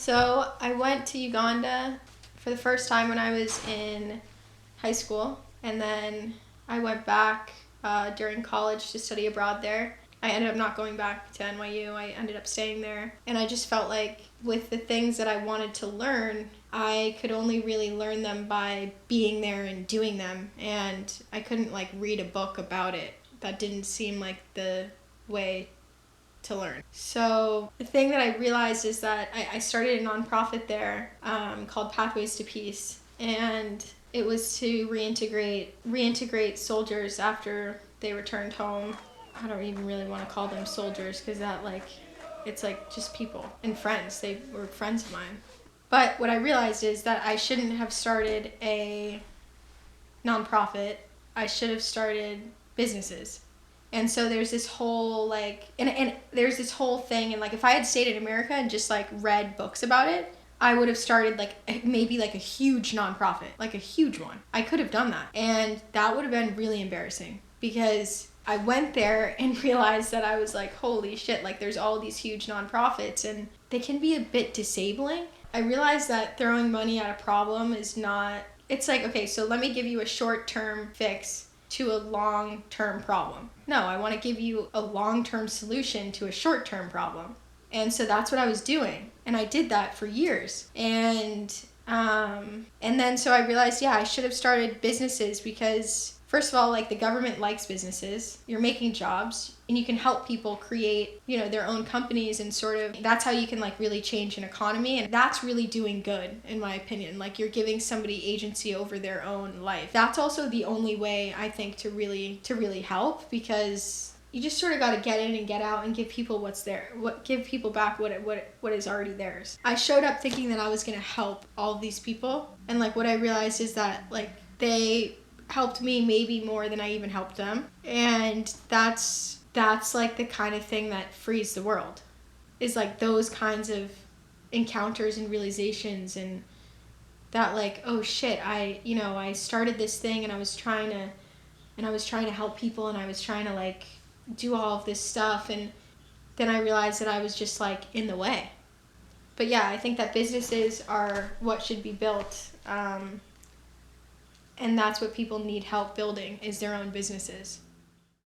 So I went to Uganda for the first time when I was in high school, and then I went back during college to study abroad there. I ended up not going back to NYU. I ended up staying there. And I just felt like with the things that I wanted to learn, I could only really learn them by being there and doing them. And I couldn't like read a book about it. That didn't seem like the way to learn. So the thing that I realized is that I started a nonprofit there called Pathways to Peace. And it was to reintegrate soldiers after they returned home. I don't even really want to call them soldiers because it's like just people and friends. They were friends of mine. But what I realized is that I shouldn't have started a nonprofit. I should have started businesses. And so there's this whole and there's this whole thing, and like if I had stayed in America and just like read books about it, I would have started maybe a huge nonprofit, like a huge one. I could have done that. And that would have been really embarrassing because I went there and realized that I was like, holy shit, like there's all these huge nonprofits and they can be a bit disabling. I realized that throwing money at a problem is not, it's like, okay, so let me give you a short-term fix to a long-term problem. No, I want to give you a long-term solution to a short-term problem. And so that's what I was doing. And I did that for years. And then so I realized, yeah, I should have started businesses because first of all, like the government likes businesses. You're making jobs and you can help people create, their own companies and sort of, that's how you can like really change an economy. And that's really doing good in my opinion. Like you're giving somebody agency over their own life. That's also the only way I think to really help, because you just sort of got to get in and get out and give people what's there. Give people back what is already theirs. I showed up thinking that I was going to help all of these people. And like what I realized is that like they helped me maybe more than I even helped them. And that's like the kind of thing that frees the world, is like those kinds of encounters and realizations, and that like, oh shit, I started this thing and I was trying to help people and I was trying to like do all of this stuff, and then I realized that I was just like in the way. But yeah, I think that businesses are what should be built, and that's what people need help building, is their own businesses.